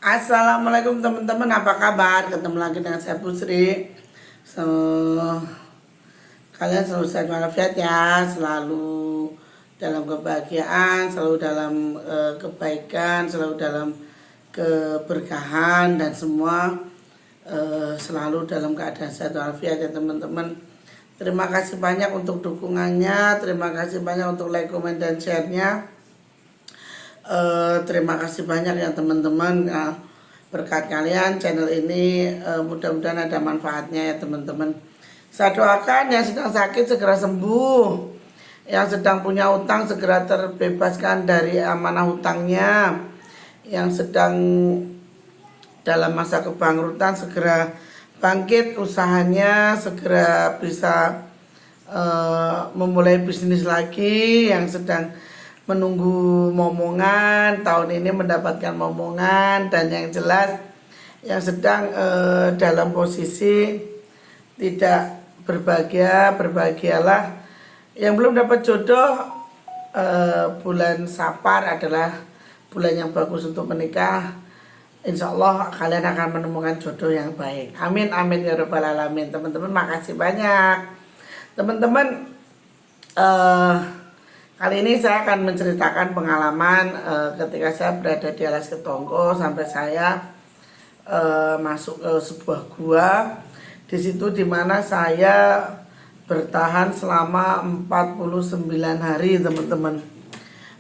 Assalamualaikum teman-teman, apa kabar? Ketemu lagi dengan saya Pusri. So, kalian selalu sehat walafiat ya, selalu dalam kebahagiaan, selalu dalam kebaikan, selalu dalam keberkahan dan semua selalu dalam keadaan sehat walafiat ya teman-teman. Terima kasih banyak untuk dukungannya, terima kasih banyak untuk like, komen, dan share-nya. Terima kasih banyak ya teman-teman, berkat kalian channel ini mudah-mudahan ada manfaatnya ya teman-teman. Saya doakan yang sedang sakit segera sembuh, yang sedang punya utang segera terbebaskan dari amanah hutangnya, yang sedang dalam masa kebangkrutan segera bangkit usahanya, segera bisa memulai bisnis lagi, yang sedang menunggu momongan tahun ini mendapatkan momongan, dan yang jelas yang sedang dalam posisi tidak berbahagia, berbahagialah. Yang belum dapat jodoh, bulan Sapar adalah bulan yang bagus untuk menikah. Insya Allah kalian akan menemukan jodoh yang baik. Amin amin ya rabbal alamin. Teman-teman makasih banyak. Teman-teman, kali ini saya akan menceritakan pengalaman ketika saya berada di Alas Ketongko sampai saya masuk ke sebuah gua. Di situ dimana saya bertahan selama 49 hari teman-teman.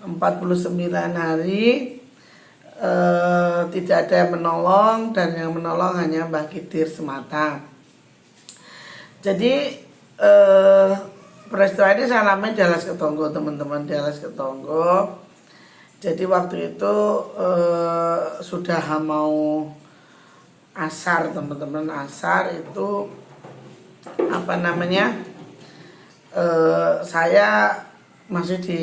49 hari tidak ada yang menolong, dan yang menolong hanya Mbah Kidir semata. Jadi peristiwa ini saya alami di Alas Ketongko teman-teman, di Alas Ketongko. Jadi waktu itu sudah mau asar teman-teman. Asar itu apa namanya, saya masih di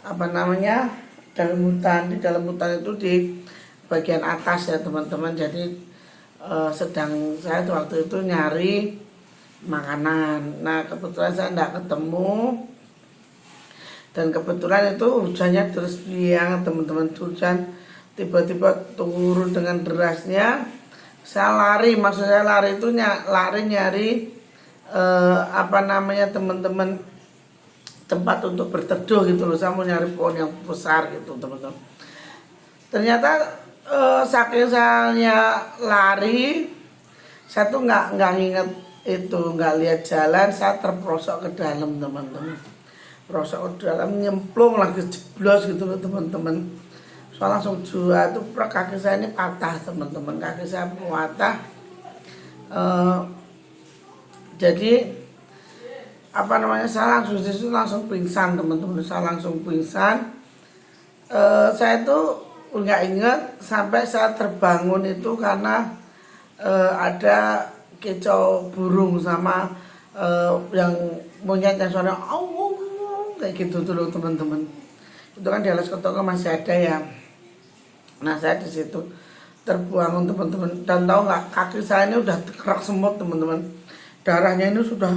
apa namanya, dalam hutan. Di dalam hutan itu di bagian atas ya teman-teman. Jadi sedang saya waktu itu nyari makanan. Nah kebetulan saya tidak ketemu, dan kebetulan itu hujannya terus biang teman-teman. Hujan tiba-tiba turun dengan derasnya. Saya lari, maksud saya lari itu lari nyari apa namanya teman-teman, tempat untuk berteduh gitu loh. Saya mau nyari pohon yang besar gitu teman-teman. Ternyata saking saya lari, saya tuh nggak inget itu, nggak lihat jalan. Saya terperosok ke dalam teman-teman, perosok ke dalam, nyemplung lagi, jeblos gitu loh teman-teman. Soalnya langsung jua itu kaki saya ini patah teman-teman, kaki saya patah. Jadi apa namanya, saya langsung disitu langsung pingsan teman-teman. Saya langsung pingsan. Saya tuh nggak inget sampai saya terbangun itu karena ada kicau burung sama yang monyet yang suara kayak gitu tuh loh teman-teman. Itu kan di Alas Ketongko masih ada ya. Nah saya di situ terbangun teman-teman, dan tahu nggak, kaki saya ini udah kerak semut teman-teman. Darahnya ini sudah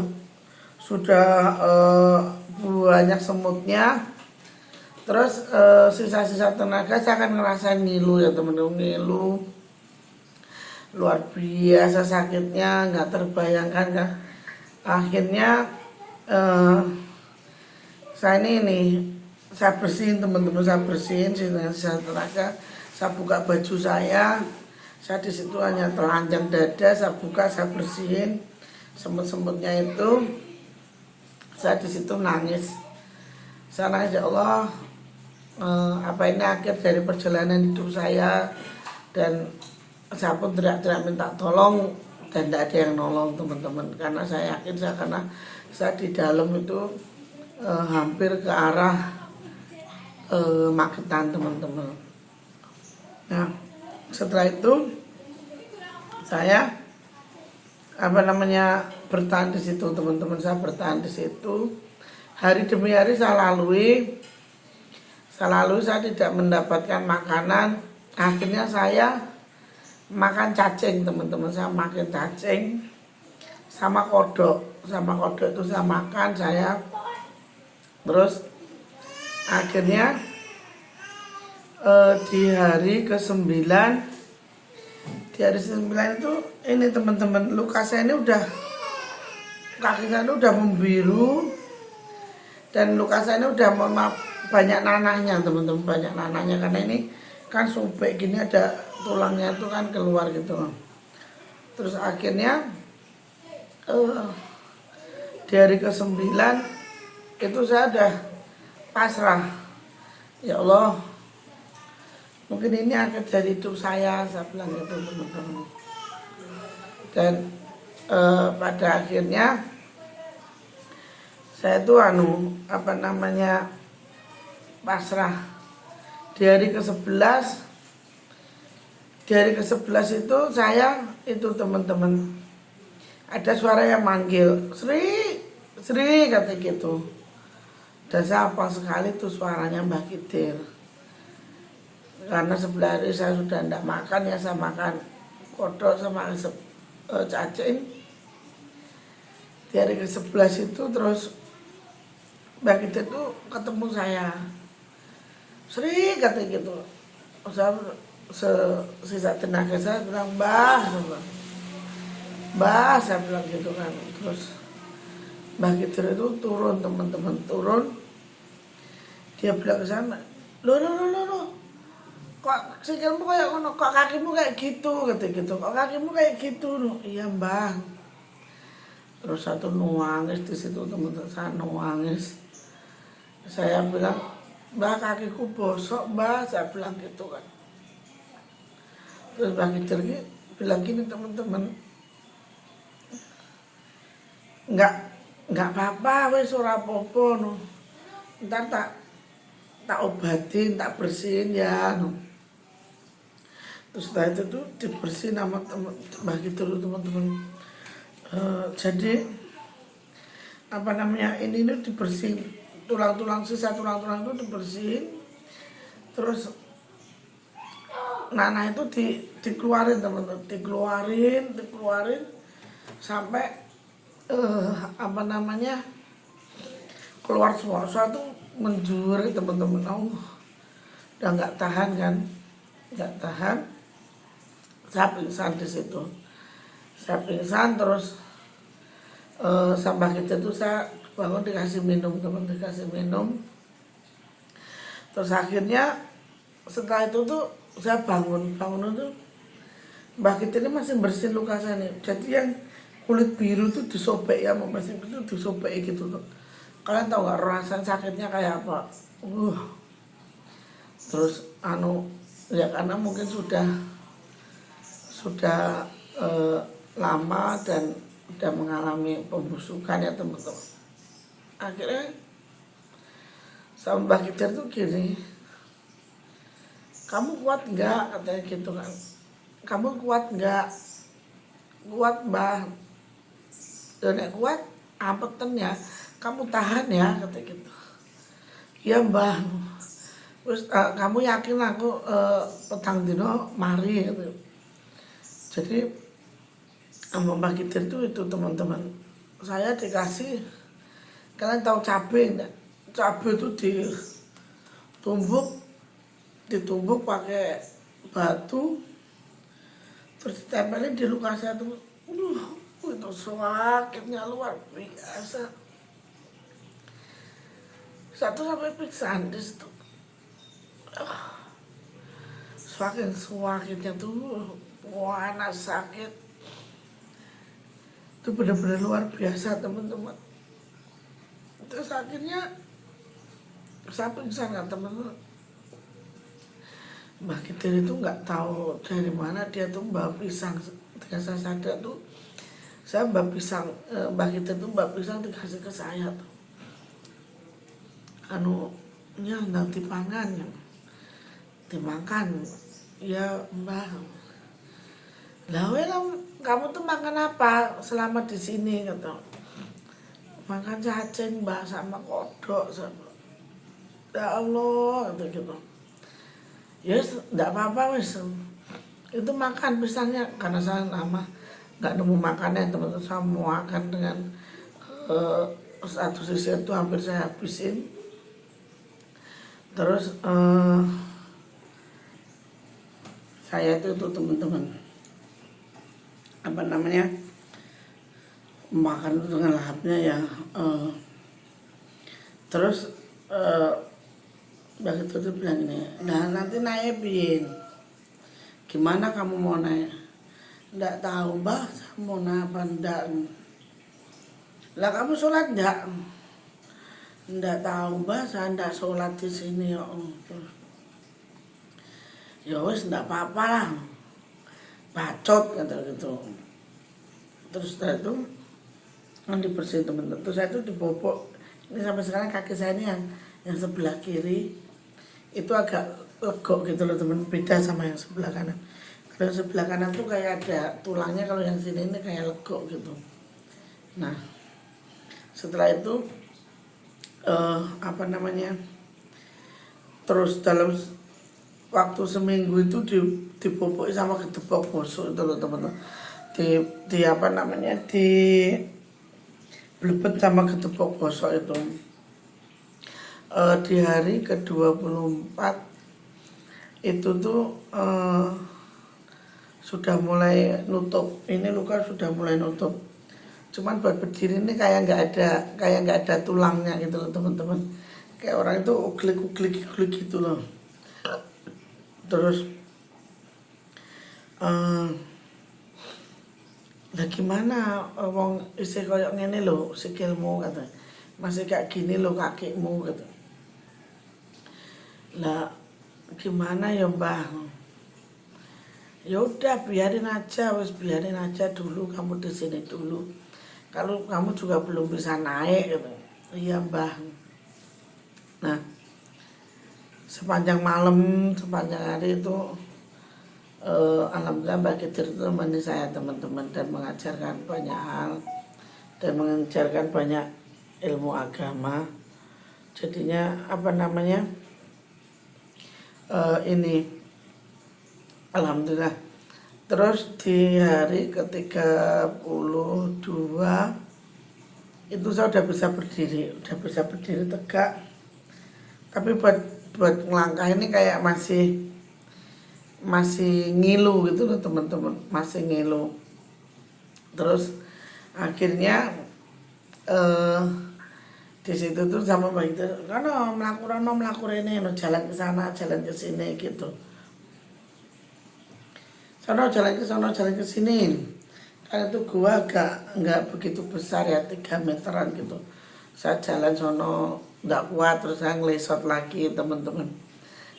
banyak semutnya. Terus sisa-sisa tenaga saya akan ngerasain ngilu ya teman-teman, ngilu luar biasa sakitnya, nggak terbayangkan kan. Akhirnya saya saya bersihin teman-teman, saya bersihin sisa tenaga. Saya buka baju saya di situ hanya telanjang dada. Saya buka, saya bersihin semut-semutnya itu. Saya di situ nangis. Saya nangis, ya Allah, apa ini akhir dari perjalanan hidup saya. Dan saya pun teriak-teriak minta tolong, dan tidak ada yang nolong teman-teman. Karena saya yakin karena saya di dalam itu hampir ke arah Magetan teman-teman. Nah setelah itu saya bertahan di situ teman-teman. Saya bertahan di situ hari demi hari. Saya lalui, saya tidak mendapatkan makanan. Akhirnya saya makan cacing teman-teman. Saya makan cacing sama kodok itu saya makan. Saya terus akhirnya di hari ke-9, di hari ke-9 itu ini teman-teman, luka saya ini udah, kaki saya ini udah membiru, dan luka saya ini udah banyak nanahnya teman-teman, banyak nanahnya karena ini kan sobek gini, ada tulangnya itu kan keluar gitu. Terus akhirnya di hari ke-9 itu saya udah pasrah, ya Allah, mungkin ini akan jadi hidup saya bilang gitu teman-teman. Dan pada akhirnya saya tuh pasrah. Di hari ke-11, itu saya itu teman-teman, ada suara yang manggil, Sri, Sri, kata gitu. Dan saya hafal sekali tuh suaranya Mbak Kidir. Karena sebelah hari saya sudah tidak makan ya, saya makan kodok sama cacing. Di hari ke-11 itu terus Mbak Kidir tuh ketemu saya, Sri, kata gitu. Saya sisa tenaga saya bilang, Mbah, saya bilang gitu kan. Terus Mbak Kidir itu turun teman-teman, turun. Dia bilang ke sana, loh, kok sikilmu kayak ngono, kok kakimu kayak gitu, kata gitu, kok kakimu kayak gitu. Iya Mbah. Terus satu nuangis di situ teman-teman, saya nuangis. Saya bilang, Mbah, kakiku bosok Mbah, saya bilang gitu kan. Terus Mbak Kidir bilang gini teman-teman, nggak apa-apa, wis ora apa-apa no. Ntar tak obatin, tak bersihin ya no. Terus setelah itu tuh dibersihin sama Mbak Kidir teman-teman. Jadi ini dibersihin, sisa tulang-tulang itu dibersihin. Terus nanah itu dikeluarin teman-teman, dikeluarin sampai keluar semua. Suatu menjuri teman-teman, udah nggak tahan kan, nggak tahan. Saya pingsan di situ, terus sampai gitu tuh saya bangun dikasih minum teman, dikasih minum. Terus akhirnya setelah itu tuh saya bangun itu Mbak Kidir ini masih bersihin luka saya nih. Jadi yang kulit biru tuh disobek ya, masih itu disobek gitu tuh. Kalian tahu nggak rasa sakitnya kayak apa? Terus ya karena mungkin sudah lama dan udah mengalami pembusukan ya teman-teman. Akhirnya sama Mbak Kidir tuh gini, kamu kuat nggak, katanya gitu kan. Kamu kuat nggak? Kuat Mbah. Dan kuat ampetan ya, kamu tahan ya, kata gitu. Iya Mbah. Terus kamu yakin aku petang dino mari gitu. Jadi sama Mbak Kidir itu teman-teman, saya dikasih, kalian tahu cabai enggak? Cabai itu ditumbuk pakai batu, terus ditempelin di luka saya tuh. Itu sakitnya luar biasa. Satu sampai pingsan di situ. Sakitnya tuh, anak sakit. Itu benar-benar luar biasa teman-teman. Terus akhirnya saya pingsan kan teman-teman. Mbak Kidir itu nggak tahu dari mana dia tuh bawa pisang. Ketika saya sadar tuh, saya bawa pisang, Mbak Kidir tuh bawa pisang dikasih ke saya tuh. Nanti dipangan ya, dimakan. Ya Mbak, lah kamu tuh makan apa selama di sini, kata. Makan cacing Mbak, sama kodok sama. Ya Allah, kata gitu. Ya enggak apa-apa wis. Itu makan pisangnya, karena saya nggak nemu makannya teman-teman. Saya mau makan dengan satu sisi itu hampir saya habisin. Terus saya itu teman-teman apa namanya makan dengan lahapnya ya. Terus begitu tuh bilang ini, nah nanti naik bin, gimana kamu mau naik? Nggak tahu mbah, saya mau naik apa enggak. Lah kamu sholat enggak? Nggak tahu mbah, saya enggak sholat di sini ya. Ya wes enggak apa-apa lah, bacot kata gitu. Terus setelah itu kan dibersihin teman-teman. Terus saya itu dibopok. Ini sampai sekarang kaki saya ini yang sebelah kiri itu agak legok gitu loh teman, beda sama yang sebelah kanan. Kalau yang sebelah kanan tuh kayak ada tulangnya, kalau yang sini ini kayak legok gitu. Nah setelah itu apa namanya, terus dalam waktu seminggu itu dipupuk sama gedebok busuk itu loh teman-teman, di apa namanya, di blebet sama gedebok gosok itu. Di hari ke-24 itu tuh sudah mulai nutup, ini luka sudah mulai nutup, cuman buat berdiri ini kayak nggak ada tulangnya gitu loh teman-teman, kayak orang itu uglik gitu loh. Terus lah gimana wong isih koyo ngene lho sikilmu, kata masih kayak gini lho kakimu gitu. Lah gimana ya mbah, ya udah biarin aja, wes biarin aja dulu, kamu di sini dulu, kalau kamu juga belum bisa naik gitu. Iya mbah. Nah sepanjang malam, sepanjang hari itu alhamdulillah Mbak Kitir itu menemani saya teman-teman, dan mengajarkan banyak hal dan mengajarkan banyak ilmu agama. Jadinya apa namanya, ini alhamdulillah. Terus di hari ke-32 itu saya udah bisa berdiri tegak, tapi buat ngelangkah ini kayak masih ngilu gitu loh teman-teman, masih ngilu. Terus akhirnya di situ tuh sama Mbak itu, karena melaku ini, jalan ke sana, jalan ke sini gitu. Sono jalan ke sana, jalan ke sini. Karena itu gua nggak begitu besar ya, 3 meteran gitu. Saya jalan sono nggak kuat, terus saya ngelesot lagi teman-teman.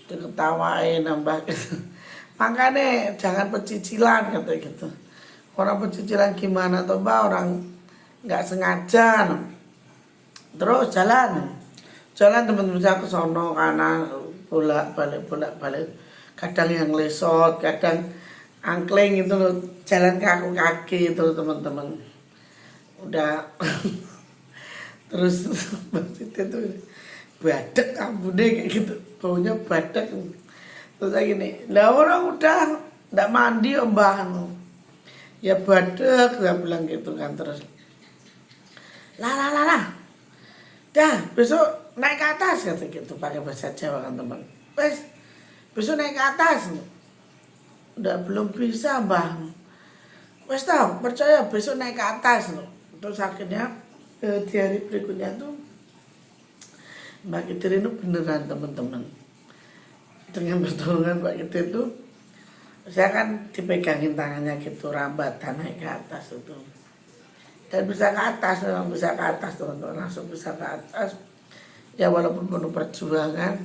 Diketawain nambah gitu. Makanya jangan pecicilan kata gitu. Orang pecicilan gimana tuh mbak, orang nggak sengaja. Terus jalan teman-teman saya ke sono kanan, bolak balik. Kadang yang lesot, kadang angkleng itu loh, jalan kaku kaki itu loh teman-teman. Udah terus maksudnya tuh badak ambune kayak gitu, baunya badak. Terus saya gini, lah orang udah nggak mandi mbah, ya badak, saya bilang gitu kan. Terus lah dah besok naik ke atas kata gitu, pakai bahasa Jawa kan teman. Besok naik ke atas. Udah belum bisa mbah, wes tau percaya besok naik ke atas. Terus akhirnya di hari berikutnya tuh Mbak Kitir itu beneran teman-teman, dengan pertolongan Mbak Kitir itu saya kan dipegangin tangannya gitu, rambatan naik ke atas itu, dan bisa ke atas, memang bisa ke atas teman-teman, langsung bisa ke atas ya, walaupun penuh perjuangan.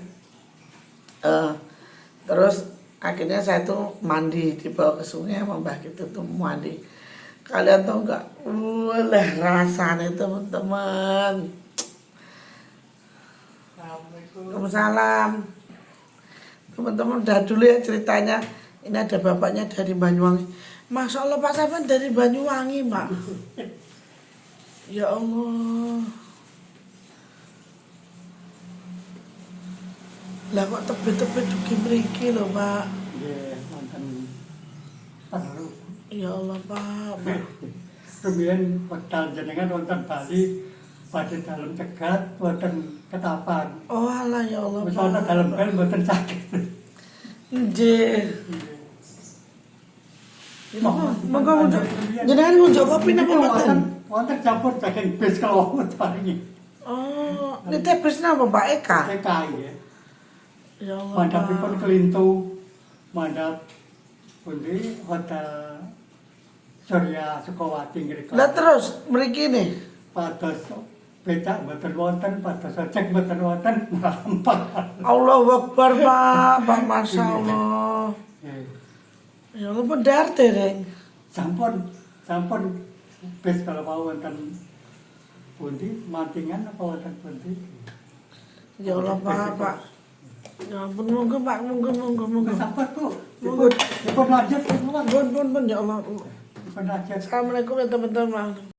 Terus akhirnya saya tuh mandi, dibawa ke sungai sama Mbak Kitir tuh mandi. Kalian tau nggak, wah rasanya teman-teman. Waalaikumsalam. Teman-teman udah dulu ya ceritanya. Ini ada bapaknya dari Banyuwangi. Masya Allah Pak Saban dari Banyuwangi Pak. Ya Allah. Lah kok tebet-tebet dugi mriki lho Pak. Nggih, wonten perlu. Ya Allah Pak. Rumiyin wekdal jenengan wonten Bali badhe dalem cegat wonten ketapan. Oh alah ya Allah Wis wonten dalem bel mboten saged. Nggih. Monggo jenengan ngunjuk kopi napa mboten? Wonten campur saking bis kalau paringi. Oh, nitih bis napa Mbak Eka? TKI ya. Ya Allah. Mandapipun kelintu mandap pundi hotel Surya Sukawati ngrika. Lah terus mriki nih. Pados becak mboten wonten, pados ojek mboten wonten, mlampah. Allahu Akbar Pak, Masya Allah. Ya Allah benar dereng. Sampun bis kalau mau wonten pundi mantingan apa wonten pundi. Ya Allah Pak. Ya ampun monggo Pak, monggo. Sampun Bu. Monggo. Dipun lanjut, Pun ya Allah. dipun lanjut. Assalamualaikum ya teman-teman.